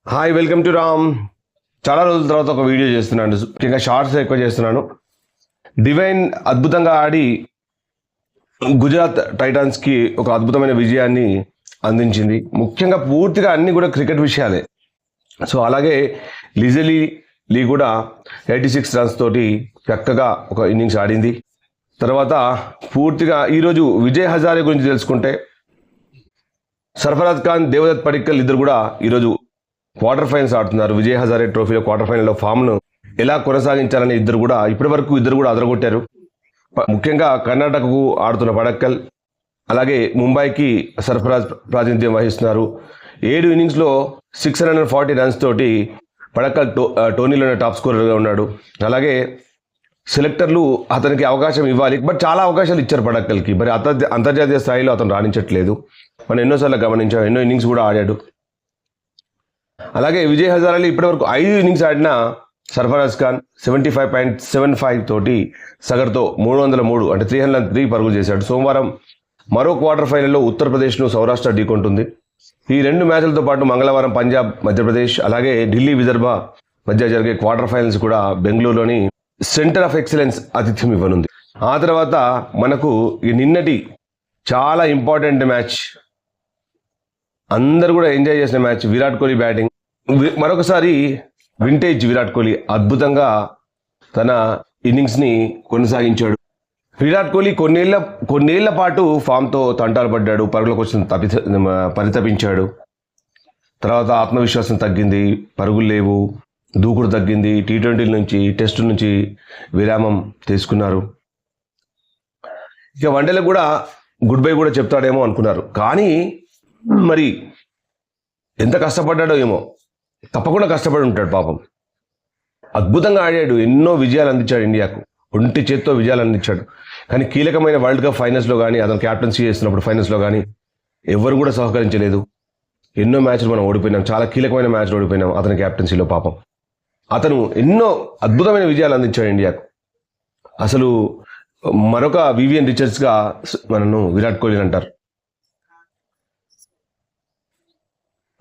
Hi, welcome to Ram. చాలా రోజుల తర్వాత ఒక వీడియో చేస్తున్నాను, ముఖ్యంగా షార్ట్స్ ఎక్కువ చేస్తున్నాను. డివైన్ అద్భుతంగా ఆడి గుజరాత్ టైటాన్స్కి ఒక అద్భుతమైన విజయాన్ని అందించింది. ముఖ్యంగా పూర్తిగా అన్ని కూడా క్రికెట్ విషయాలే. సో అలాగే లిజలీ లీ కూడా 86 రన్స్ తోటి చక్కగా ఒక ఇన్నింగ్స్ ఆడింది. తర్వాత పూర్తిగా ఈరోజు విజయ్ హజారే గురించి తెలుసుకుంటే, సర్ఫరాజ్ ఖాన్, దేవదత్ పడిక్కల్ ఇద్దరు కూడా ఈరోజు క్వార్టర్ ఫైనల్స్ ఆడుతున్నారు. విజయ్ హజారే ట్రోఫీలో క్వార్టర్ ఫైనల్లో ఫామ్ను ఎలా కొనసాగించాలని ఇద్దరు కూడా అదరగొట్టారు. ముఖ్యంగా కర్ణాటకకు ఆడుతున్న పడక్కల్, అలాగే ముంబైకి సర్ఫరాజ్ ప్రాతినిధ్యం వహిస్తున్నారు. 7 ఇన్నింగ్స్లో 640 రన్స్ తోటి పడక్కల్ టోర్నీలోనే టాప్ స్కోరర్గా ఉన్నాడు. అలాగే సెలెక్టర్లు అతనికి అవకాశం ఇవ్వాలి, బట్ చాలా అవకాశాలు ఇచ్చారు పడక్కల్కి. మరి అంతర్జాతీయ స్థాయిలో అతను రాణించట్లేదు. మనం ఎన్నోసార్లు గమనించాం, ఎన్నో ఇన్నింగ్స్ కూడా ఆడాడు. అలాగే విజయ్ హజారే ఇప్పటివరకు 5 ఇన్నింగ్స్ ఆడిన సర్ఫరాజ్ ఖాన్ 75.75 తోటి సగటుతో 303 అంటే 303 పరుగులు చేశాడు. సోమవారం మరో క్వార్టర్ ఫైనల్లో ఉత్తరప్రదేశ్ను సౌరాష్ట్ర ఢీకొంటుంది. ఈ 2 మ్యాచ్లతో పాటు మంగళవారం పంజాబ్, మధ్యప్రదేశ్, అలాగే ఢిల్లీ, విదర్భ మధ్య జరిగే క్వార్టర్ ఫైనల్స్ కూడా బెంగళూరులోని సెంటర్ ఆఫ్ ఎక్సలెన్స్ ఆతిథ్యం ఇవ్వనుంది. ఆ తర్వాత మనకు ఈ నిన్నటి చాలా ఇంపార్టెంట్ మ్యాచ్, అందరూ కూడా ఎంజాయ్ చేసిన మ్యాచ్, విరాట్ కోహ్లీ బ్యాటింగ్. మరొకసారి వింటేజ్ విరాట్ కోహ్లీ అద్భుతంగా తన ఇన్నింగ్స్ని కొనసాగించాడు. విరాట్ కోహ్లీ కొన్నేళ్ల పాటు ఫామ్తో తంటాలు పడ్డాడు, పరుగుల కోసం పరితపించాడు. తర్వాత ఆత్మవిశ్వాసం తగ్గింది, పరుగులు లేవు, దూకుడు తగ్గింది. T20 నుంచి, టెస్టు నుంచి విరామం తీసుకున్నారు. ఇక వన్డేలకు కూడా గుడ్ బై కూడా చెప్తాడేమో అనుకున్నారు. కానీ మరి ఎంత కష్టపడ్డాడో ఏమో, తప్పకుండా కష్టపడి ఉంటాడు పాపం. అద్భుతంగా ఆడాడు, ఎన్నో విజయాలు అందించాడు ఇండియాకు, ఒంటి చేత్తో విజయాలు అందించాడు. కానీ కీలకమైన వరల్డ్ కప్ ఫైనల్స్లో కానీ, అతను క్యాప్టెన్సీ చేస్తున్నప్పుడు ఫైనల్స్లో కానీ ఎవరు కూడా సహకరించలేదు. ఎన్నో మ్యాచ్లు మనం ఓడిపోయినాం, చాలా కీలకమైన మ్యాచ్లు ఓడిపోయినాం అతని క్యాప్టెన్సీలో. పాపం అతను ఎన్నో అద్భుతమైన విజయాలు అందించాడు ఇండియాకు. అసలు మరొక వివియన్ రిచర్డ్స్గా మనను విరాట్ కోహ్లీ అంటారు.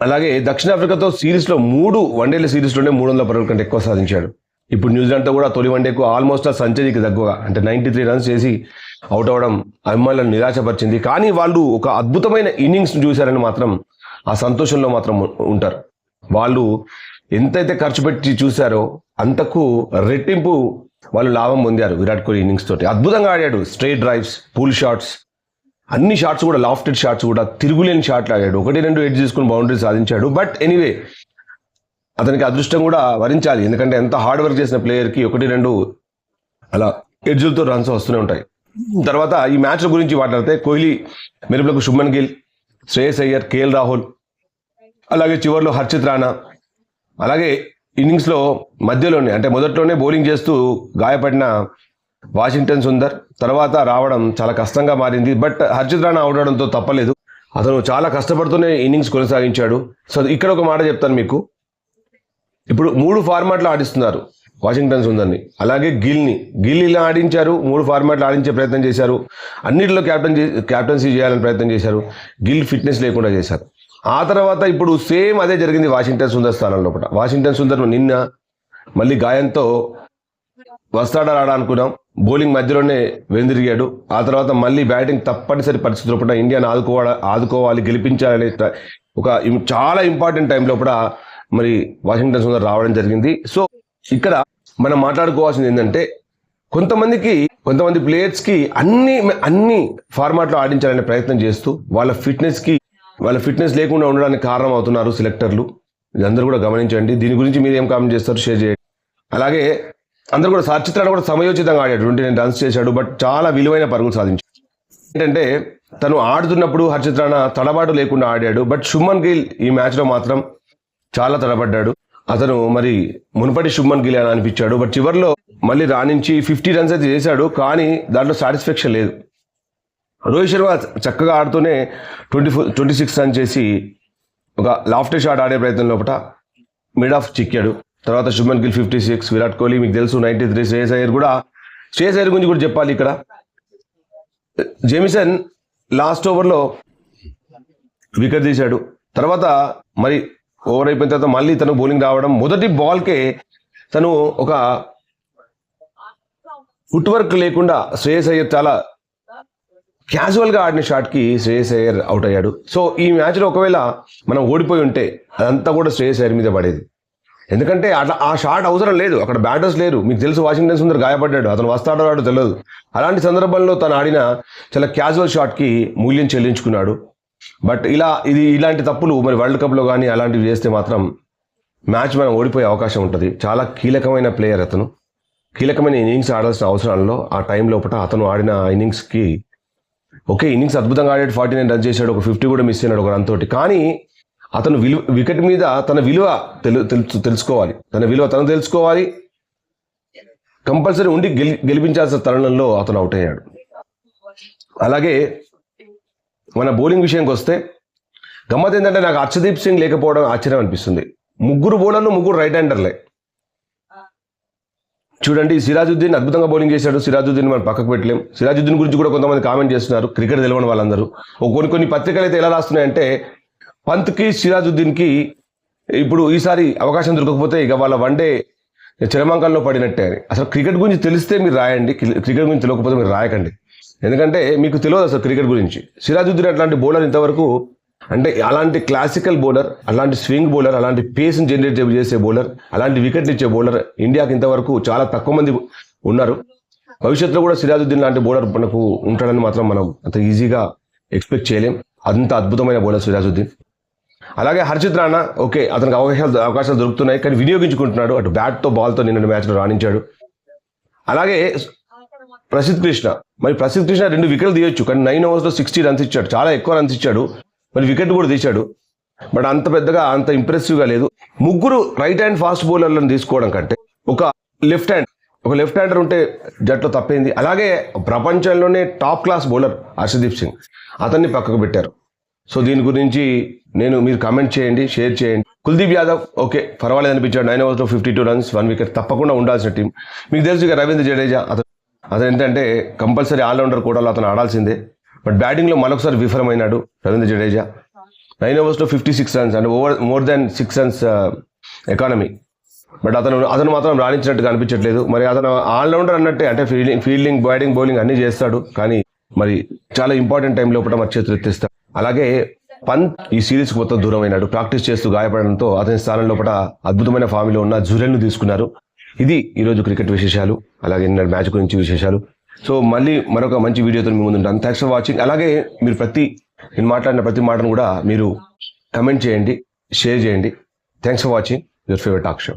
అలాగే దక్షిణాఫ్రికాతో సిరీస్లో 3 వన్డేల సిరీస్లోనే 300 పరుగుల కంటే ఎక్కువ సాధించాడు. ఇప్పుడు న్యూజిలాండ్తో కూడా తొలి వన్డేకు ఆల్మోస్ట్ ఆ సెంచరీకి దగ్గరగా అంటే 93 రన్స్ చేసి అవుట్ అవ్వడం అభిమానులను నిరాశపరిచింది. కానీ వాళ్ళు ఒక అద్భుతమైన ఇన్నింగ్స్ను చూశారని మాత్రం ఆ సంతోషంలో మాత్రం ఉంటారు. వాళ్ళు ఎంతైతే ఖర్చు పెట్టి చూశారో అంతకు రెట్టింపు వాళ్ళు లాభం పొందారు విరాట్ కోహ్లీ ఇన్నింగ్స్ తోటి. అద్భుతంగా ఆడాడు, స్ట్రైట్ డ్రైవ్స్, పూల్ షాట్స్, అన్ని షాట్స్ కూడా, లాఫ్టెడ్ షాట్స్ కూడా, తిరుగులేని షాట్లు ఆడాడు. 1-2 ఎడ్జ్ తీసుకుని బౌండరీ సాధించాడు. బట్ ఎనీవే అతనికి అదృష్టం కూడా వరించాలి, ఎందుకంటే ఎంత హార్డ్ వర్క్ చేసిన ప్లేయర్కి 1-2 అలా ఎడ్జులతో రన్స్ వస్తూనే ఉంటాయి. తర్వాత ఈ మ్యాచ్ల గురించి మాట్లాడితే కోహ్లీ మెరుపులకు శుభ్మన్ గిల్, శ్రేయస్ అయ్యర్, KL రాహుల్, అలాగే చివరిలో హర్షిత్ రాణా, అలాగే ఇన్నింగ్స్లో మధ్యలోనే అంటే మొదట్లోనే బౌలింగ్ చేస్తూ గాయపడిన వాషింగ్టన్ సుందర్ తర్వాత రావడం చాలా కష్టంగా మారింది. బట్ హర్షిత్ రాణా అవుట్ అవడంతో తప్పలేదు, అతను చాలా కష్టపడుతూనే ఇన్నింగ్స్ కొనసాగించాడు. సో ఇక్కడ ఒక మాట చెప్తాను మీకు, ఇప్పుడు 3 ఫార్మాట్లు ఆడిస్తున్నారు వాషింగ్టన్ సుందర్ని, అలాగే గిల్ ఇలా ఆడించారు, 3 ఫార్మాట్లు ఆడించే ప్రయత్నం చేశారు, అన్నిటిలో క్యాప్టెన్సీ చేయాలని ప్రయత్నం చేశారు, గిల్ ఫిట్నెస్ లేకుండా చేశారు. ఆ తర్వాత ఇప్పుడు సేమ్ అదే జరిగింది వాషింగ్టన్ సుందర్ స్థానంలో కూడా. వాషింగ్టన్ సుందర్ నిన్న మళ్ళీ గాయంతో వస్తాడా రాడా అనుకున్నాం, బౌలింగ్ మధ్యలోనే వెందిరిగాడు. ఆ తర్వాత మళ్ళీ బ్యాటింగ్ తప్పనిసరి పరిస్థితుల్లో కూడా ఇండియాను ఆదుకోవాలి, గెలిపించాలనే ఒక చాలా ఇంపార్టెంట్ టైంలో కూడా మరి వాషింగ్టన్ సుందర్ రావడం జరిగింది. సో ఇక్కడ మనం మాట్లాడుకోవాల్సింది ఏంటంటే, కొంతమంది ప్లేయర్స్కి అన్ని ఫార్మాట్లో ఆడించాలనే ప్రయత్నం చేస్తూ వాళ్ళ ఫిట్నెస్ లేకుండా ఉండడానికి కారణం అవుతున్నారు సెలెక్టర్లు. ఇదందరూ కూడా గమనించండి. దీని గురించి మీరు ఏం కామెంట్ చేస్తారు షేర్ చేయండి. అలాగే అందరూ కూడా హర్షిత్ రాణా కూడా సమయోచితంగా ఆడాడు, 29 రన్స్ చేశాడు, బట్ చాలా విలువైన పరుగులు సాధించాడు. ఏంటంటే తను ఆడుతున్నప్పుడు హర్షిత్ రాణా తడబాటు లేకుండా ఆడాడు, బట్ శుభ్మన్ గిల్ ఈ మ్యాచ్లో మాత్రం చాలా తడబడ్డాడు. అతను మరి మునుపటి శుభ్మన్ గిల్ అని అనిపించాడు. బట్ చివరిలో మళ్ళీ రాణించి 50 రన్స్ అయితే చేశాడు, కానీ దాంట్లో సాటిస్ఫాక్షన్ లేదు. రోహిత్ శర్మ చక్కగా ఆడుతూనే 26 రన్స్ చేసి ఒక లాఫ్టెడ్ షాట్ ఆడే ప్రయత్నం లోపల మిడ్ ఆఫ్ చిక్కాడు. తర్వాత శుభ్మన్ గిల్ 56, విరాట్ కోహ్లీ మీకు తెలుసు 93, శ్రేయస్ అయ్యర్ గురించి కూడా చెప్పాలి. ఇక్కడ జేమిసన్ లాస్ట్ ఓవర్లో వికెట్ తీశాడు. తర్వాత మరి ఓవర్ అయిపోయిన తర్వాత మళ్ళీ తను బౌలింగ్ రావడం, మొదటి బాల్కే తను ఒక ఫుట్ వర్క్ లేకుండా శ్రేయస్ అయ్యర్ చాలా క్యాజువల్గా ఆడిన షాట్కి శ్రేయస్ అయ్యర్ అవుట్ అయ్యాడు. సో ఈ మ్యాచ్లో ఒకవేళ మనం ఓడిపోయి ఉంటే అదంతా కూడా శ్రేయస్ అయ్యర్ మీద పడేది. ఎందుకంటే అట్లా ఆ షాట్ అవసరం లేదు, అక్కడ బ్యాటర్స్ లేరు. మీకు తెలుసు వాషింగ్టన్ సుందర్ గాయపడ్డాడు, అతను వస్తాడో రాడో తెలియదు. అలాంటి సందర్భంలో తను ఆడిన చాలా క్యాజువల్ షాట్కి మూల్యం చెల్లించుకున్నాడు. బట్ ఇలాంటి తప్పులు మరి వరల్డ్ కప్లో కానీ అలాంటివి చేస్తే మాత్రం మ్యాచ్ మనం ఓడిపోయే అవకాశం ఉంటుంది. చాలా కీలకమైన ప్లేయర్ అతను, కీలకమైన ఇన్నింగ్స్ ఆడాల్సిన అవసరాల్లో ఆ టైం లోపల అతను ఆడిన ఇన్నింగ్స్కి ఓకే, ఇన్నింగ్స్ అద్భుతంగా ఆడాడు, 49 రన్స్ చేశాడు, ఒక 50 కూడా మిస్ అయినాడు ఒక రన్ తోటి. కానీ అతను వికెట్ మీద తన విలువ తెలుసుకోవాలి, తన విలువ తను తెలుసుకోవాలి. కంపల్సరీ ఉండి గెలిపించాల్సిన తరుణంలో అతను అవుట్ అయ్యాడు. అలాగే మన బౌలింగ్ విషయానికి వస్తే గమ్మత్ ఏంటంటే నాకు హర్షదీప్ సింగ్ లేకపోవడం ఆశ్చర్యం అనిపిస్తుంది. ముగ్గురు బౌలర్లు ముగ్గురు రైట్ హ్యాండర్లే. చూడండి, సిరాజుద్దీన్ అద్భుతంగా బౌలింగ్ చేశాడు. సిరాజుద్దీన్ మనం పక్కకు పెట్టలేం. సిరాజుద్దీన్ గురించి కూడా కొంతమంది కామెంట్ చేస్తున్నారు, క్రికెట్ తెలియని వాళ్ళందరూ. కొన్ని పత్రికలు అయితే ఎలా రాస్తున్నాయంటే పంత్కి సిరాజుద్దీన్కి ఇప్పుడు ఈసారి అవకాశం దొరకకపోతే ఇక వాళ్ళ వన్డే చరమాంకంలో పడినట్టే అని. అసలు క్రికెట్ గురించి తెలిస్తే మీరు రాయండి, క్రికెట్ గురించి తెలియకపోతే మీరు రాయకండి. ఎందుకంటే మీకు తెలియదు అసలు క్రికెట్ గురించి. సిరాజుద్దీన్ అట్లాంటి బౌలర్ ఇంతవరకు, అంటే అలాంటి క్లాసికల్ బౌలర్, అలాంటి స్వింగ్ బౌలర్, అలాంటి పేస్ని జనరేట్ చేసే బౌలర్, అలాంటి వికెట్లు ఇచ్చే బౌలర్ ఇండియాకి ఇంతవరకు చాలా తక్కువ మంది ఉన్నారు. భవిష్యత్తులో కూడా సిరాజుద్దీన్ లాంటి బౌలర్ మనకు ఉంటాడని మాత్రం మనం అంత ఈజీగా ఎక్స్పెక్ట్ చేయలేం. అంత అద్భుతమైన బౌలర్ సిరాజుద్దీన్. అలాగే హర్షిత్ రాణా, ఓకే, అతనికి అవకాశాలు దొరుకుతున్నాయి కానీ వినియోగించుకుంటున్నాడు. అటు బ్యాట్తో బాల్తో నిన్న మ్యాచ్లో రాణించాడు. అలాగే ప్రసిద్ధ్ కృష్ణ, మరి ప్రసిద్ధ్ కృష్ణ 2 వికెట్లు తీయొచ్చు కానీ 9 ఓవర్స్లో 60 రన్స్ ఇచ్చాడు, చాలా ఎక్కువ రన్స్ ఇచ్చాడు. మరి వికెట్ కూడా తీశాడు, బట్ అంత పెద్దగా అంత ఇంప్రెసివ్గా లేదు. ముగ్గురు రైట్ హ్యాండ్ ఫాస్ట్ బౌలర్లను తీసుకోవడం కంటే ఒక లెఫ్ట్ హ్యాండర్ ఉంటే జట్లో తప్పైంది. అలాగే ప్రపంచంలోనే top class bowler Harshdeep Singh, అతన్ని పక్కకు పెట్టారు. సో దీని గురించి మీరు కామెంట్ చేయండి, షేర్ చేయండి. కుల్దీప్ యాదవ్ ఓకే, పర్వాలేదు అనిపించాడు. 9 ఓవర్స్లో 52 రన్స్, 1 వికెట్, తప్పకుండా ఉండాల్సిన టీం. మీకు తెలుసు ఇక రవీంద్ర జడేజా, అతను ఏంటంటే కంపల్సరీ ఆల్రౌండర్ కూడా అతను ఆడాల్సిందే. బట్ బ్యాటింగ్లో మరొకసారి విఫలమైనాడు రవీంద్ర జడేజా. 9 ఓవర్స్లో 56 రన్స్ అంటే more than 6 runs economy. But అతను మాత్రం రాణించినట్టుగా అనిపించట్లేదు. మరి అతను ఆల్రౌండర్ అన్నట్టే, అంటే ఫీల్డింగ్ బ్యాటింగ్ బౌలింగ్ అన్నీ చేస్తాడు, కానీ మరి చాలా ఇంపార్టెంట్ టైం లోపల మరి చేతులు ఎత్తేస్తాడు. అలాగే పంత్ ఈ సిరీస్కి మొత్తం దూరం అయినాడు. ప్రాక్టీస్ చేస్తూ గాయపడడంతో అతని స్థానం లోపల అద్భుతమైన ఫామ్లో ఉన్న జురెల్ను తీసుకున్నారు. ఇది ఈరోజు క్రికెట్ విశేషాలు, అలాగే నిన్న మ్యాచ్ గురించి విశేషాలు. సో మళ్ళీ మరొక మంచి వీడియోతో మీ ముందు ఉంటాను. Thanks for watching. అలాగే మీరు నేను మాట్లాడిన ప్రతి మాటను కూడా మీరు కమెంట్ చేయండి, షేర్ చేయండి. Thanks for watching your favourite talk show.